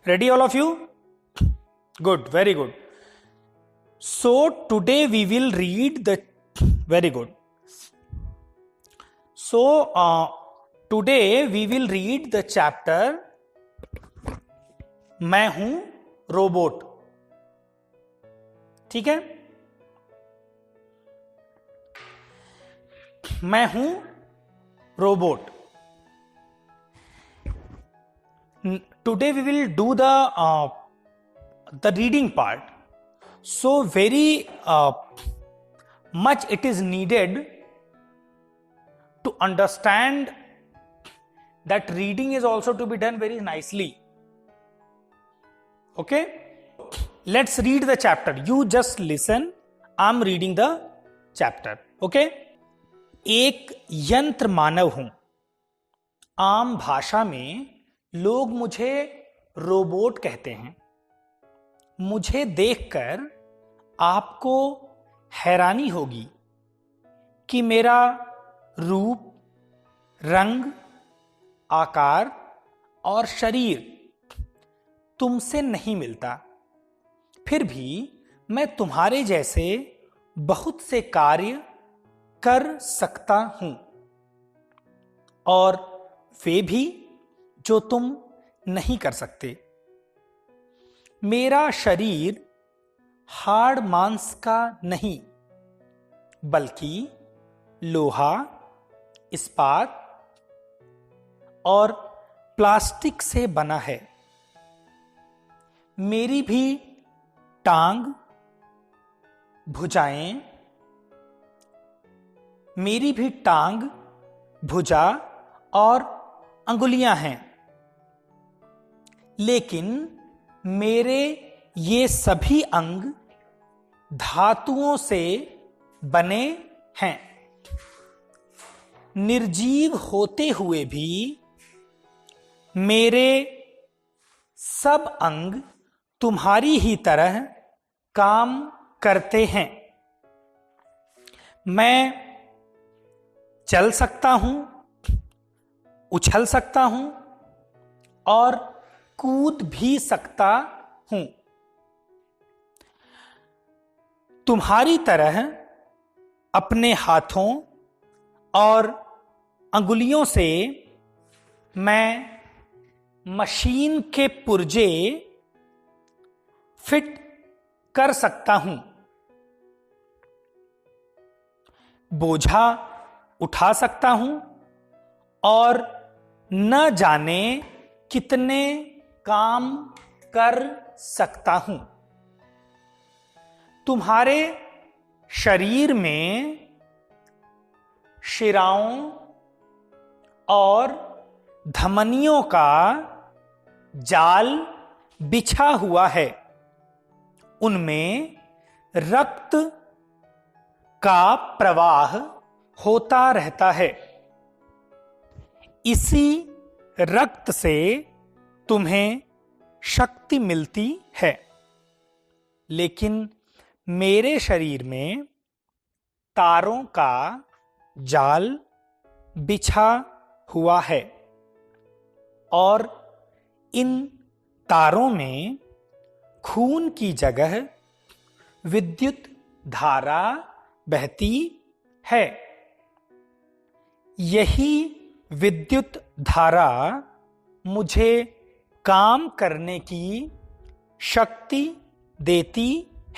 Ready, all of you? Good, very good. So today we will read the very good. So today we will read the chapter मैं हूं robot. ठीक है, मैं हूं robot. Today we will do the reading part. So very much it is needed to understand that reading is also to be done very nicely. Okay, let's read the chapter. You just listen. I'm reading the chapter. Okay. एक यंत्र मानव हूं. आम भाषा में लोग मुझे robot कहते हैं. मुझे देखकर आपको हैरानी होगी कि मेरा रूप, रंग, आकार और शरीर तुमसे नहीं मिलता. फिर भी मैं तुम्हारे जैसे बहुत से कार्य कर सकता हूं, और वे भी जो तुम नहीं कर सकते. मेरा शरीर हाड़ मांस का नहीं, बल्कि लोहा, इस्पात और प्लास्टिक से बना है. मेरी भी टांग, भुजाएं, मेरी भी टांग, भुजा और अंगुलियां हैं, लेकिन मेरे ये सभी अंग धातुओं से बने हैं. निर्जीव होते हुए भी मेरे सब अंग तुम्हारी ही तरह काम करते हैं. मैं चल सकता हूं, उछल सकता हूं और कूद भी सकता हूं. तुम्हारी तरह अपने हाथों और अंगुलियों से मैं मशीन के पुर्जे फिट कर सकता हूं. बोझा उठा सकता हूं और न जाने कितने काम कर सकता हूं. तुम्हारे शरीर में शिराओं और धमनियों का जाल बिछा हुआ है. उनमें रक्त का प्रवाह होता रहता है. इसी रक्त से तुम्हें शक्ति मिलती है. लेकिन मेरे शरीर में तारों का जाल बिछा हुआ है, और इन तारों में खून की जगह विद्युत धारा बहती है. यही विद्युत धारा मुझे काम करने की शक्ति देती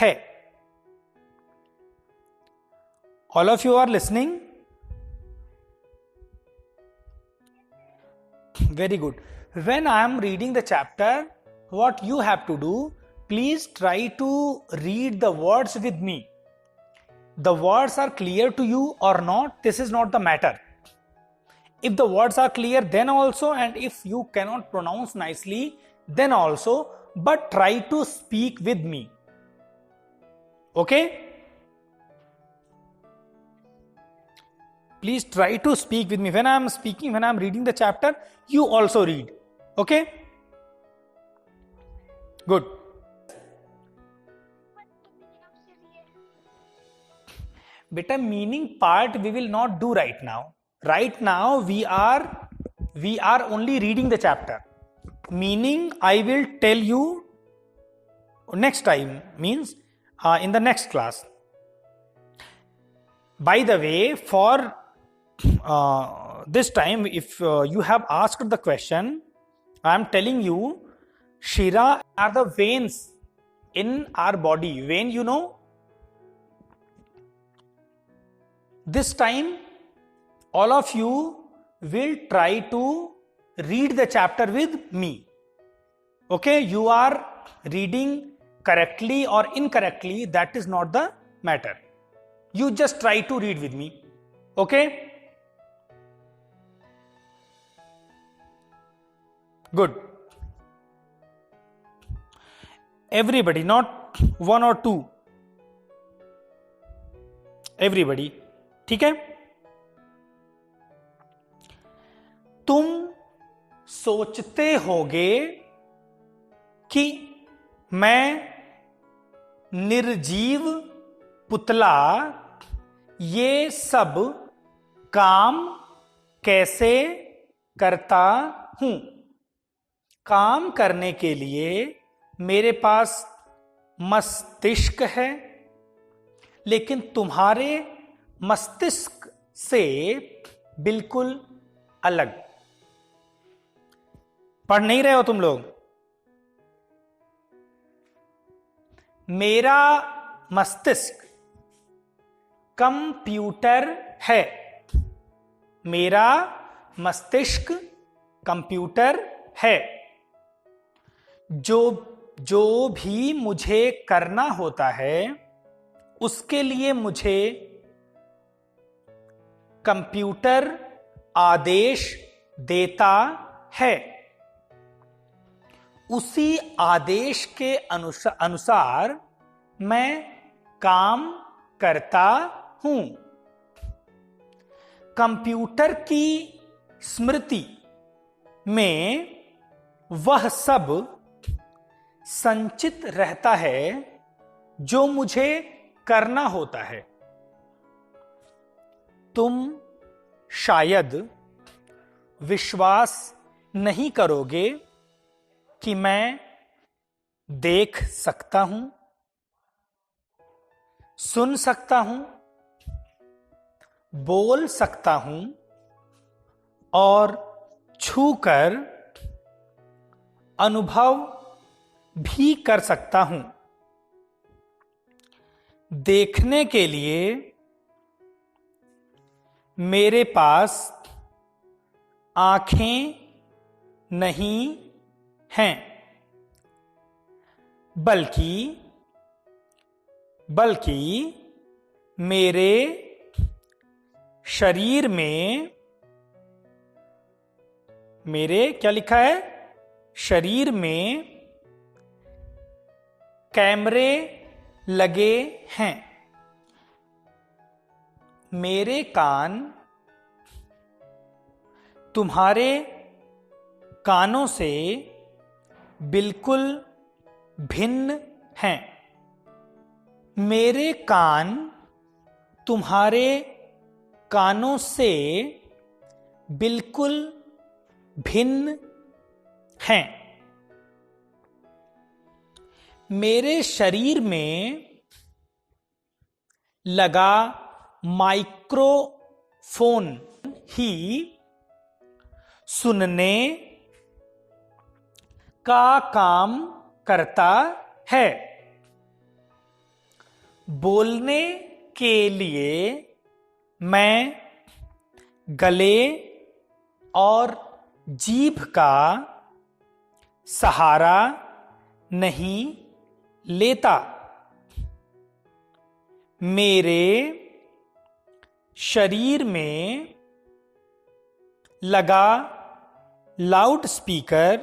है. All of you are listening? Very good. When I am reading the chapter, what you have to do, please try to read the words with me. The words are clear to you or not, this is not the matter. If the words are clear, then also, and if you cannot pronounce nicely, then also, but try to speak with me. Okay? Please try to speak with me. When I am speaking, when I am reading the chapter, you also read. Okay? Good. Beta, meaning part we will not do right now. Right now we are only reading the chapter. meaning I will tell you next time, means in the next class. By the way, for this time, if you have asked the question, I am telling you, Shira are the veins in our body. Vein, you know. This time, all of you will try to read the chapter with me. Okay, you are reading correctly or incorrectly, that is not the matter. You just try to read with me. Okay? Good. Everybody, not one or two. Everybody. ठीक है? तुम सोचते होगे कि मैं निर्जीव पुतला ये सब काम कैसे करता हूं। काम करने के लिए मेरे पास मस्तिष्क है, लेकिन तुम्हारे मस्तिष्क से बिल्कुल अलग। पढ़ नहीं रहे हो तुम लोग? मेरा मस्तिष्क कंप्यूटर है। मेरा मस्तिष्क कंप्यूटर है। जो भी मुझे करना होता है उसके लिए मुझे कंप्यूटर आदेश देता है। उसी आदेश के अनुसार मैं काम करता हूं। कंप्यूटर की स्मृति में वह सब संचित रहता है जो मुझे करना होता है। तुम शायद विश्वास नहीं करोगे कि मैं देख सकता हूं, सुन सकता हूं, बोल सकता हूं और छूकर अनुभव भी कर सकता हूं। देखने के लिए मेरे पास आंखें नहीं हैं, बल्कि मेरे शरीर में, मेरे क्या लिखा है, शरीर में कैमरे लगे हैं। मेरे कान तुम्हारे कानों से बिल्कुल भिन्न हैं। मेरे कान तुम्हारे कानों से बिल्कुल भिन्न हैं। मेरे शरीर में लगा माइक्रोफोन ही सुनने का काम करता है। बोलने के लिए मैं गले और जीभ का सहारा नहीं लेता। मेरे शरीर में लगा लाउड स्पीकर,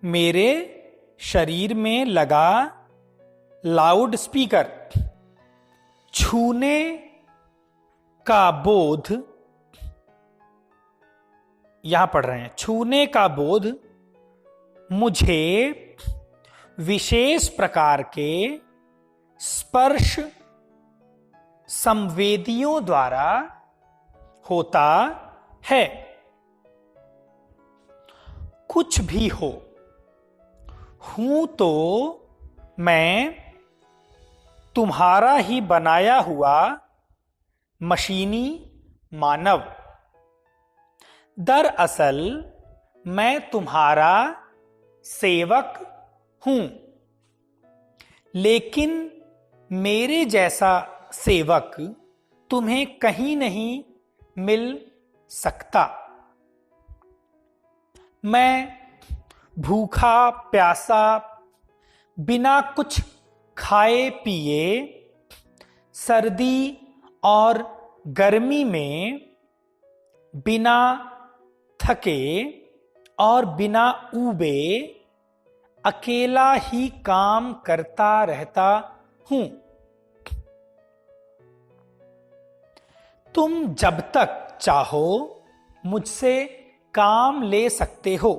मेरे शरीर में लगा लाउड स्पीकर छूने का बोध, यहां पढ़ रहे हैं, छूने का बोध मुझे विशेष प्रकार के स्पर्श संवेदियों द्वारा होता है। कुछ भी हो, हूं तो मैं तुम्हारा ही बनाया हुआ मशीनी मानव। दरअसल मैं तुम्हारा सेवक हूं, लेकिन मेरे जैसा सेवक तुम्हें कहीं नहीं मिल सकता। मैं भूखा प्यासा, बिना कुछ खाए पिए, सर्दी और गर्मी में बिना थके और बिना ऊबे अकेला ही काम करता रहता हूं। तुम जब तक चाहो मुझसे काम ले सकते हो।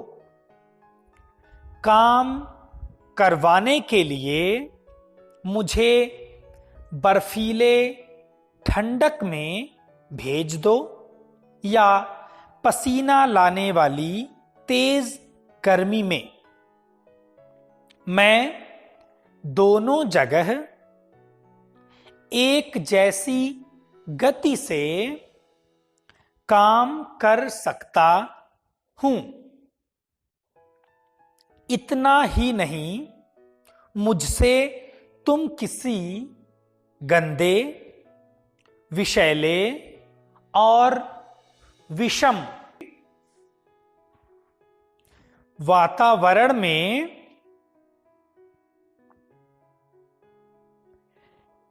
काम करवाने के लिए मुझे बर्फीले ठंडक में भेज दो या पसीना लाने वाली तेज गर्मी में। मैं दोनों जगह एक जैसी गति से काम कर सकता हूं। इतना ही नहीं, मुझसे तुम किसी गंदे, विषैले और विषम वातावरण में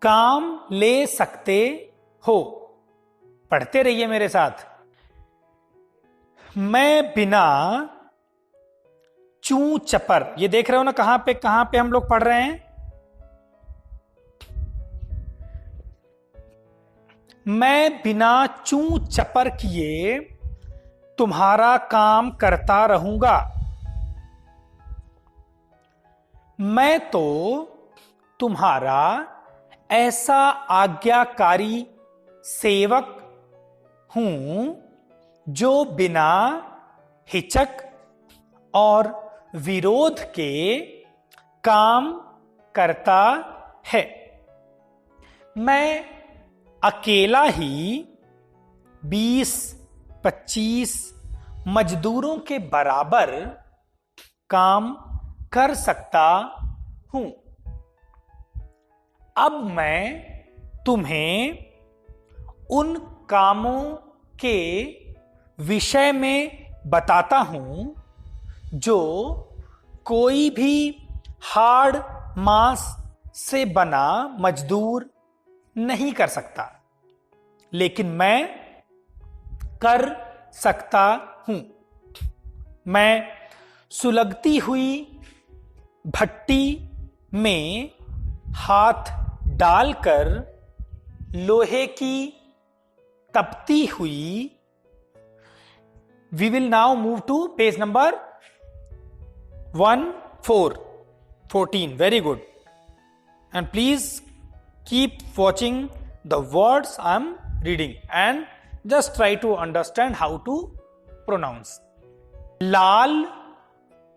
काम ले सकते हो। पढ़ते रहिए मेरे साथ। मैं बिना चूं चपर, ये देख रहे हो ना कहां पे हम लोग पढ़ रहे हैं। मैं बिना चूं चपर किए तुम्हारा काम करता रहूंगा। मैं तो तुम्हारा ऐसा आज्ञाकारी सेवक हूं जो बिना हिचक और विरोध के काम करता है। मैं अकेला ही 20-25 मजदूरों के बराबर काम कर सकता हूं। अब मैं तुम्हें उन कामों के विषय में बताता हूं जो कोई भी हाड़ मांस से बना मजदूर नहीं कर सकता, लेकिन मैं कर सकता हूं। मैं सुलगती हुई भट्टी में हाथ डालकर लोहे की तपती हुई, we will now move to page number 14. Very good. And please keep watching the words I am reading and just try to understand how to pronounce. लाल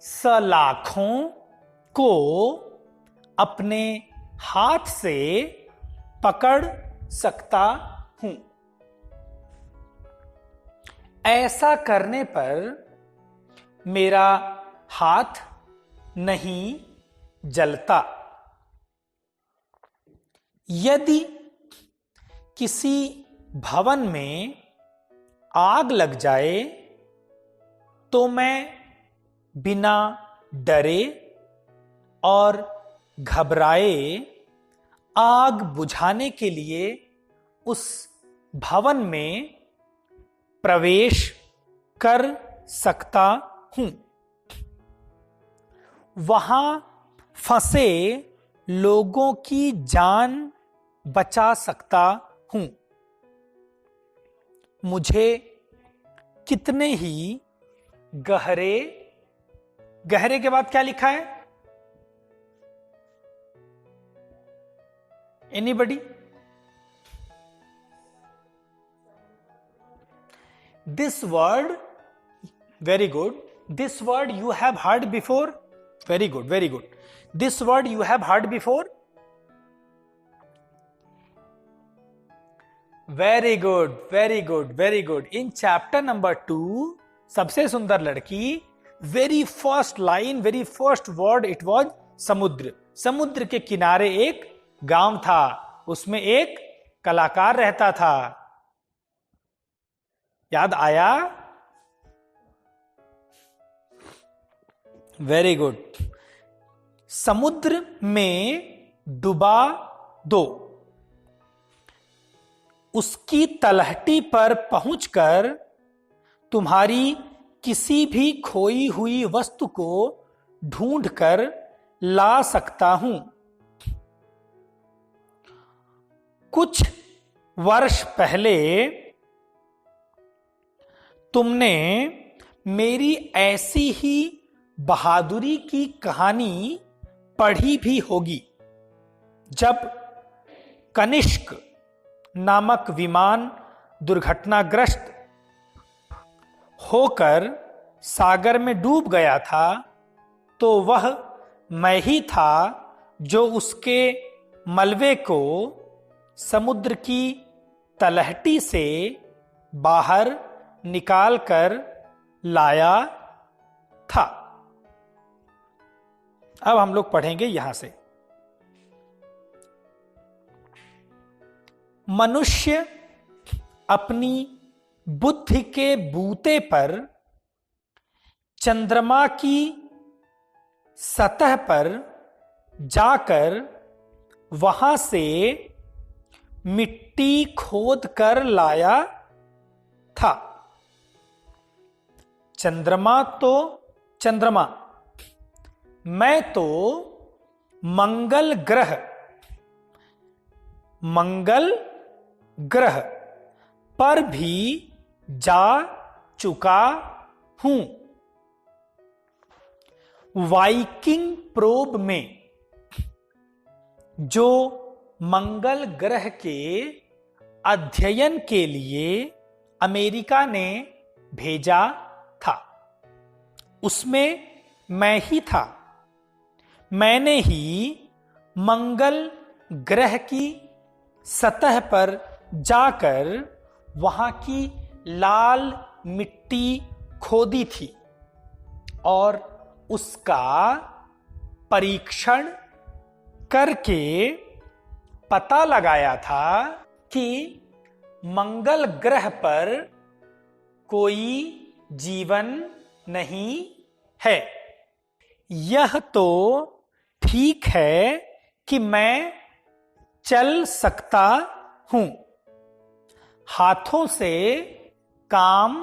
सलाखों को अपने हाथ से पकड़ सकता हूं। ऐसा करने पर मेरा हाथ नहीं जलता। यदि किसी भवन में आग लग जाए तो मैं बिना डरे और घबराए आग बुझाने के लिए उस भवन में प्रवेश कर सकता हूं। वहां फंसे लोगों की जान बचा सकता हूं। मुझे कितने ही गहरे के बाद क्या लिखा है? Anybody? This word, very good, This word you have heard before? Very good, very good. This word you have heard before? Very good, very good, very good. In chapter number 2, सबसे सुंदर लड़की, very first line, very first word it was समुद्र. समुद्र के किनारे एक गांव था, उसमें एक कलाकार रहता था. याद आया? Very good. समुद्र में डुबा दो. उसकी तलहटी पर पहुंचकर तुम्हारी किसी भी खोई हुई वस्तु को ढूंढकर ला सकता हूं. कुछ वर्ष पहले तुमने मेरी ऐसी ही बहादुरी की कहानी पढ़ी भी होगी, जब कनिष्क नामक विमान दुर्घटनाग्रस्त होकर सागर में डूब गया था. तो वह मैं ही था जो उसके मलबे को समुद्र की तलहटी से बाहर निकाल कर लाया था. अब हम लोग पढ़ेंगे यहां से. मनुष्य अपनी बुद्धि के बूते पर चंद्रमा की सतह पर जाकर वहां से मिट्टी खोद कर लाया था. चंद्रमा, मैं तो मंगल ग्रह पर भी जा चुका हूं. वाइकिंग प्रोब में जो मंगल ग्रह के अध्ययन के लिए अमेरिका ने भेजा था, उसमें मैं ही था. मैंने ही मंगल ग्रह की सतह पर जाकर वहां की लाल मिट्टी खोदी थी और उसका परीक्षण करके पता लगाया था कि मंगल ग्रह पर कोई जीवन नहीं है. यह तो ठीक है कि मैं चल सकता हूं, हाथों से काम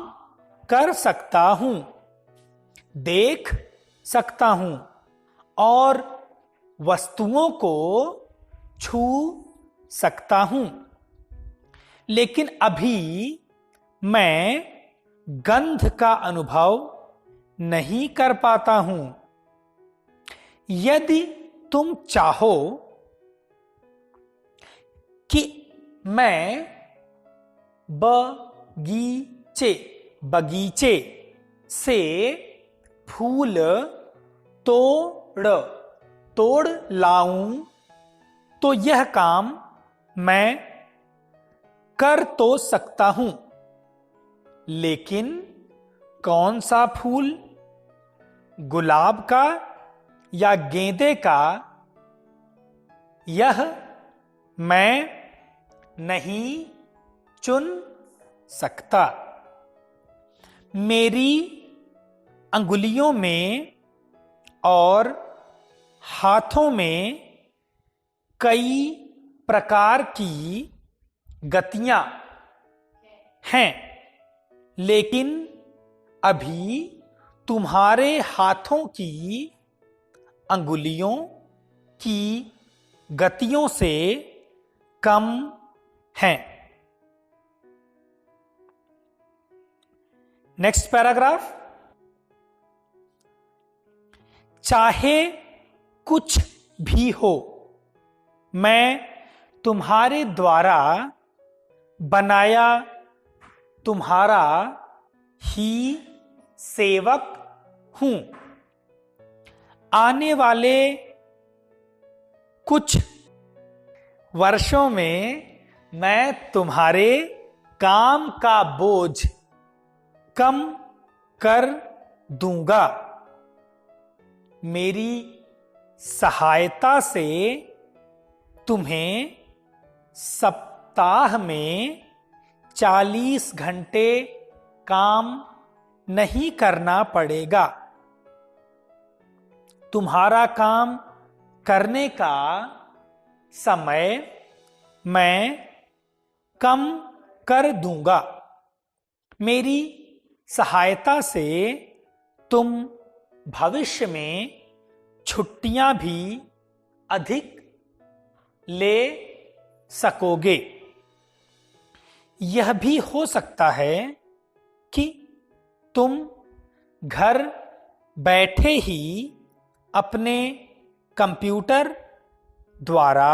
कर सकता हूं, देख सकता हूं और वस्तुओं को छू सकता हूं. लेकिन अभी मैं गंध का अनुभव नहीं कर पाता हूं. यदि तुम चाहो कि मैं बगीचे से फूल तोड़ लाऊं तो यह काम मैं कर तो सकता हूं. लेकिन कौन सा फूल, गुलाब का या गेंदे का, यह मैं नहीं चुन सकता. मेरी अंगुलियों में और हाथों में कई प्रकार की गतियां हैं, लेकिन अभी तुम्हारे हाथों की अंगुलियों की गतियों से कम हैं. Next paragraph. चाहे कुछ भी हो, मैं तुम्हारे द्वारा बनाया तुम्हारा ही सेवक हूं। आने वाले कुछ वर्षों में मैं तुम्हारे काम का बोझ कम कर दूंगा। मेरी सहायता से तुम्हें सप्ताह में 40 घंटे काम नहीं करना पड़ेगा। तुम्हारा काम करने का समय मैं कम कर दूंगा। मेरी सहायता से तुम भविष्य में छुट्टियां भी अधिक ले सकोगे। यह भी हो सकता है कि तुम घर बैठे ही अपने कंप्यूटर द्वारा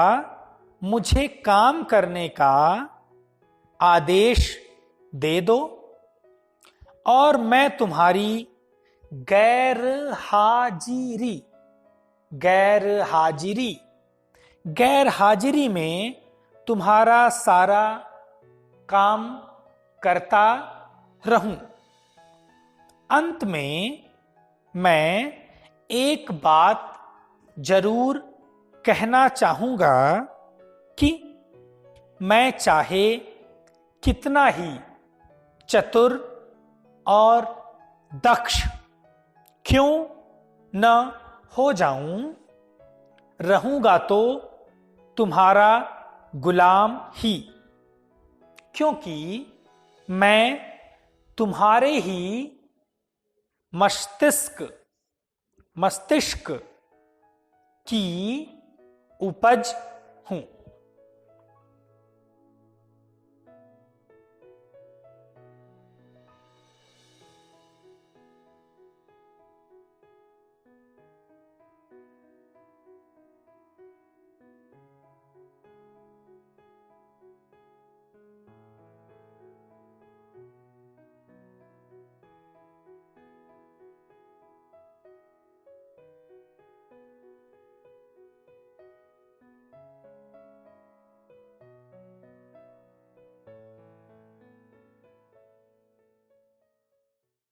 मुझे काम करने का आदेश दे दो और मैं तुम्हारी गैर हाजिरी में तुम्हारा सारा काम करता रहूं। अंत में मैं एक बात जरूर कहना चाहूंगा कि मैं चाहे कितना ही चतुर और दक्ष क्यों न हो जाऊं, रहूंगा तो तुम्हारा गुलाम ही, क्योंकि मैं तुम्हारे ही मस्तिष्क की उपज हूं।